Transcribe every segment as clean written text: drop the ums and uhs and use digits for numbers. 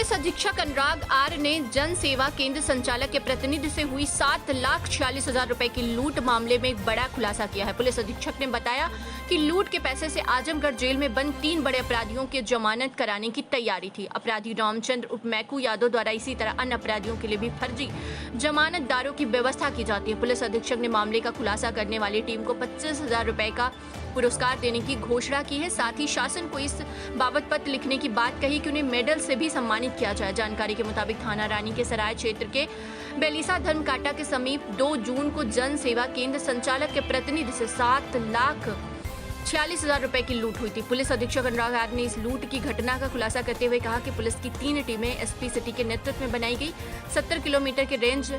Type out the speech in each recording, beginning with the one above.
Police अधीक्षक अनुराग are ने जन सेवा केंद्र संचालक के प्रतिनिधि से हुई 7,46,000 रुपए की लूट मामले में एक बड़ा खुलासा किया है। पुलिस अधीक्षक ने बताया कि लूट के पैसे से आजमगढ़ जेल में बंद 3 बड़े अपराधियों की जमानत कराने की तैयारी थी। अपराधी रामचंद्र उर्फ मैकू यादव द्वारा इसी तरह अन्य अपराधियों के लिए भी फर्जी जमानतदारों की व्यवस्था की जाती है। पुलिस अधीक्षक ने मामले का खुलासा करने वाली टीम को 25,000 रुपए का पुरस्कार देने की घोषणा की है। साथ ही शासन को इस बाबत पत्र लिखने की बात कही कि उन्हें मेडल से भी सम्मानित किया जाए। जानकारी के मुताबिक थाना रानी के सराय क्षेत्र के बेलीसा धर्मकाटा के समीप 2 जून को जन सेवा केंद्र संचालक के प्रतिनिधि से 7,46,000 रुपए की लूट हुई थी। पुलिस अधीक्षक अनुराग आर ने इस लूट की घटना का खुलासा करते हुए कहा कि पुलिस की 3 टीमें एसपी सिटी के नेतृत्व में बनाई गई। 70 किलोमीटर के रेंज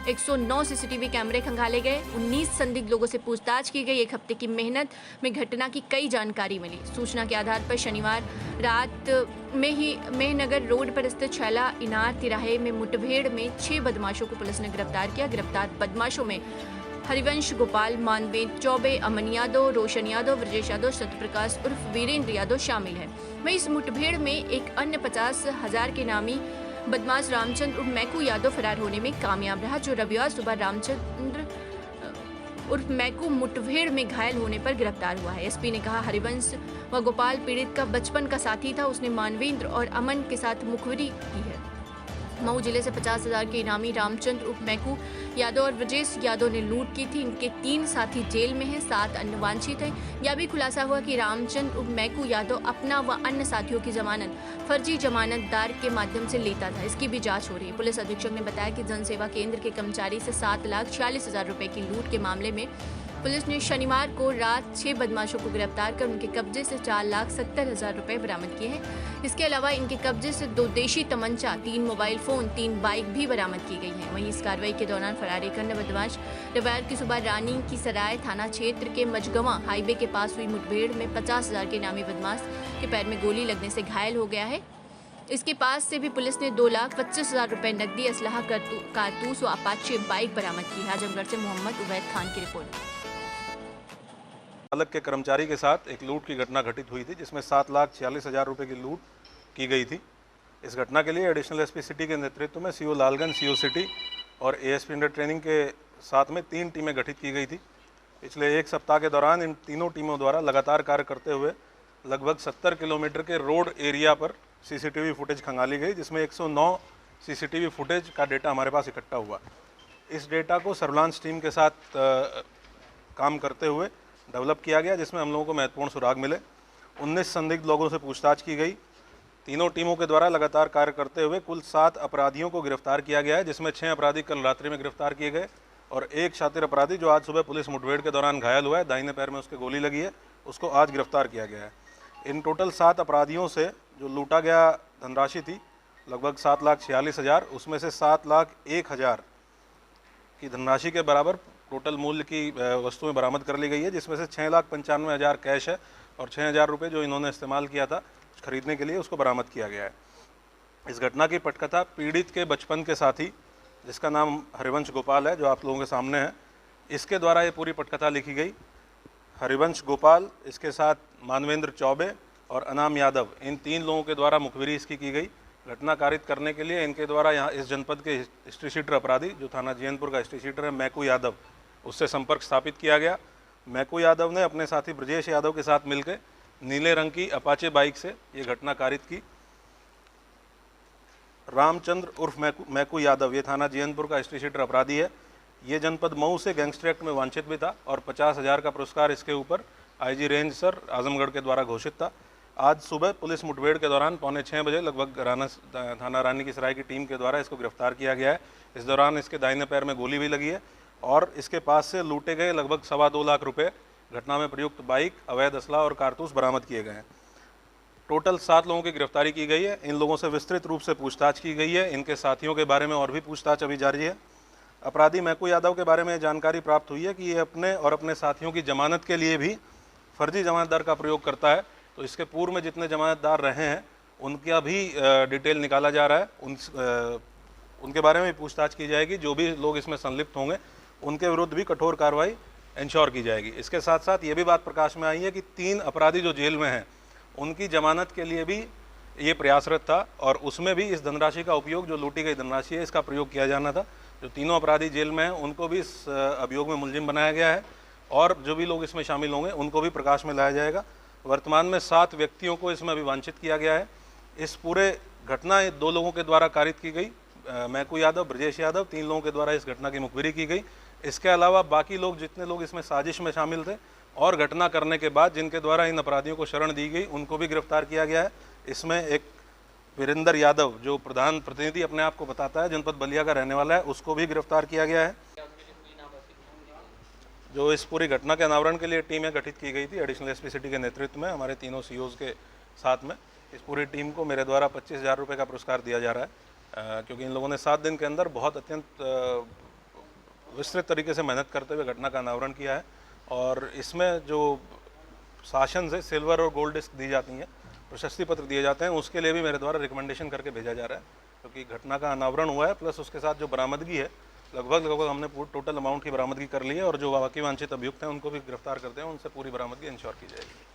109 सीसीटीवी कैमरे खंगाले गए। 19 संदिग्ध लोगों से पूछताछ की गई। 1 हफ्ते की मेहनत में घटना की कई जानकारी मिली। सूचना के आधार पर शनिवार रात में ही मेहनगर रोड पर स्थित छैला इनार तिराहे में मुठभेड़ में 6 बदमाशों को पुलिस ने गिरफ्तार किया। गिरफ्तार बदमाशों में हरिवंश गोपाल, मानवेंद्र चौबे, अमन यादव, रोशन यादव, ब्रजेश यादव, सत्यप्रकाश उर्फ वीरेंद्र यादव शामिल है। वहीं इस मुठभेड़ में एक अन्य 50,000 के नामी बदमाश रामचंद्र उर्फ मैकू यादव फरार होने में कामयाब रहा, जो रविवार सुबह रामचंद्र उर्फ मैकू मुठभेड़ में घायल होने पर गिरफ्तार हुआ है। एसपी ने कहा हरिवंश व गोपाल पीड़ित का बचपन का साथी था। उसने मानवेंद्र और अमन के साथ मुखबिरी की है। मऊ जिले से 50,000 के इनामी रामचंद्र उर्फ मैकू यादव और ब्रजेश यादव ने लूट की थी। इनके 3 साथी जेल में हैं, 7 अन्य वांछित हैं। यह भी खुलासा हुआ कि रामचंद्र उर्फ मैकू यादव अपना व अन्य साथियों की जमानत फर्जी जमानतदार के माध्यम से लेता था। इसकी भी जांच हो रही है। पुलिस अधीक्षक ने बताया कि जनसेवा केंद्र के कर्मचारी से 7,46,000 रुपए की लूट के मामले में पुलिस ने शनिवार को रात 6 बदमाशों को गिरफ्तार कर उनके कब्जे से 4,70,000 रुपए बरामद किए हैं। इसके अलावा इनके कब्जे से 2 देशी तमंचा, 3 मोबाइल फोन, 3 बाइक भी बरामद की गई हैं। वहीं इस कार्रवाई के दौरान फरार एक अन्य बदमाश रविवार की सुबह रानी की सराय थाना क्षेत्र के मजगवा हाईवे के पास हुई मुठभेड़ में 50,000 के इनामी बदमाश के पैर में गोली लगने से घायल हो गया है। इसके पास से भी पुलिस ने 2,25,000 रुपए नकदी, असलाह, कारतूस व अपाचे बाइक बरामद की है। आजमगढ़ से मोहम्मद उबैद खान की रिपोर्ट। चालक के कर्मचारी के साथ एक लूट की घटना घटित हुई थी, जिसमें 7,46,000 रुपए की लूट की गई थी। इस घटना के लिए एडिशनल एसपी सिटी के नेतृत्व में सीओ लालगंज, सीओ सिटी और एएसपी अंडर ट्रेनिंग के साथ में 3 टीमें गठित की गई थी। पिछले 1 सप्ताह के दौरान इन तीनों टीमों द्वारा लगातार कार्य करते हुए लगभग 70 किलोमीटर के रोड एरिया पर सीसीटीवी फुटेज खंगाली गई, जिसमें 109 सीसीटीवी फुटेज का डेटा हमारे पास इकट्ठा हुआ। इस डेटा को सर्विलांस टीम के साथ काम करते हुए डेवलप किया गया, जिसमें हम लोगों को महत्वपूर्ण सुराग मिले। 19 संदिग्ध लोगों से पूछताछ की गई। तीनों टीमों के द्वारा लगातार कार्य करते हुए कुल 7 अपराधियों को गिरफ्तार किया गया है, जिसमें 6 अपराधी कल रात्रि में गिरफ्तार किए गए और एक शातिर अपराधी जो आज सुबह पुलिस मुठभेड़ के दौरान घायल हुआ है, दाहिने पैर में उसके गोली लगी है, उसको आज गिरफ्तार किया गया है। इन टोटल 7 अपराधियों से जो लूटा गया धनराशि थी लगभग 7,46,000, उसमें से 7,01,000 की धनराशि के बराबर टोटल मूल्य की वस्तुएं बरामद कर ली गई है, जिसमें से 6,95,000 कैश है और 6,000 रुपये जो इन्होंने इस्तेमाल किया था खरीदने के लिए, उसको बरामद किया गया है। इस घटना की पटकथा पीड़ित के बचपन के साथी, जिसका नाम हरिवंश गोपाल है, जो आप लोगों के सामने है, इसके द्वारा ये पूरी पटकथा लिखी गई। हरिवंश गोपाल, इसके साथ मानवेंद्र चौबे और अनाम यादव, इन 3 लोगों के द्वारा मुखबिरी इसकी की गई। घटना कारित करने के लिए इनके द्वारा यहाँ इस जनपद के हिस्ट्री शीटर अपराधी, जो थाना जैनपुर का हिस्ट्री शीटर है, मैकू यादव, उससे संपर्क स्थापित किया गया। मैकू यादव ने अपने साथी ब्रजेश यादव के साथ मिलकर नीले रंग की अपाचे बाइक से ये घटना कारित की। रामचंद्र उर्फ मैकू यादव, ये थाना जैनपुर का हिस्ट्री शीटर अपराधी है। ये जनपद मऊ से गैंगस्टर एक्ट में वांछित भी था और 50,000 का पुरस्कार इसके ऊपर आईजी रेंज सर आजमगढ़ के द्वारा घोषित था। आज सुबह पुलिस मुठभेड़ के दौरान 5:45 बजे लगभग थाना रानी की सराय की टीम के द्वारा इसको गिरफ्तार किया गया है। इस दौरान इसके दाहिने पैर में गोली भी लगी है और इसके पास से लूटे गए लगभग 2.25 लाख रुपए, घटना में प्रयुक्त बाइक, अवैध असला और कारतूस बरामद किए गए हैं। टोटल 7 लोगों की गिरफ्तारी की गई है। इन लोगों से विस्तृत रूप से पूछताछ की गई है। इनके साथियों के बारे में और भी पूछताछ अभी जारी है। अपराधी मैकू यादव के बारे में जानकारी प्राप्त हुई है कि ये अपने और अपने साथियों की जमानत के लिए भी फर्जी जमानतदार का प्रयोग करता है। तो इसके पूर्व में जितने जमानतदार रहे हैं उनका भी डिटेल निकाला जा रहा है। उनके बारे में पूछताछ की जाएगी। जो भी लोग इसमें संलिप्त होंगे उनके विरुद्ध भी कठोर कार्रवाई इंश्योर की जाएगी। इसके साथ साथ ये भी बात प्रकाश में आई है कि 3 अपराधी जो जेल में हैं उनकी जमानत के लिए भी ये प्रयासरत था और उसमें भी इस धनराशि का उपयोग, जो लूटी गई धनराशि है, इसका प्रयोग किया जाना था। जो तीनों अपराधी जेल में हैं उनको भी इस अभियोग में मुलजिम बनाया गया है और जो भी लोग इसमें शामिल होंगे उनको भी प्रकाश में लाया जाएगा। वर्तमान में 7 व्यक्तियों को इसमें अभिवांछित किया गया है। इस पूरे घटना 2 लोगों के द्वारा कारित की गई, मैकू यादव, ब्रजेश यादव, 3 लोगों के द्वारा इस घटना की मुखबिरी की गई। इसके अलावा बाकी लोग, जितने लोग इसमें साजिश में शामिल थे और घटना करने के बाद जिनके द्वारा इन अपराधियों को शरण दी गई, उनको भी गिरफ्तार किया गया है। इसमें एक वीरेंद्र यादव, जो प्रधान प्रतिनिधि अपने आप को बताता है, जनपद बलिया का रहने वाला है, उसको भी गिरफ्तार किया गया है। जो इस पूरी घटना के अनावरण के लिए टीमें गठित की गई थी एडिशनल एसपी सिटी के नेतृत्व में, हमारे तीनों सीओज के साथ में, इस पूरी टीम को मेरे द्वारा 25,000 रुपये का पुरस्कार दिया जा रहा है, क्योंकि इन लोगों ने 7 दिन के अंदर बहुत अत्यंत विस्तृत तरीके से मेहनत करते हुए घटना का अनावरण किया है। और इसमें जो शासन से सिल्वर और गोल्ड डिस्क दी जाती हैं, प्रशस्ति पत्र दिए जाते हैं, उसके लिए भी मेरे द्वारा रिकमेंडेशन करके भेजा जा रहा है, क्योंकि घटना का अनावरण हुआ है प्लस उसके साथ जो बरामदगी है, लगभग हमने टोटल अमाउंट की बरामदगी कर ली है और जो वाकई वांछित अभियुक्त हैं उनको भी गिरफ्तार करते हैं, उनसे पूरी बरामदगी इंश्योर की जाएगी।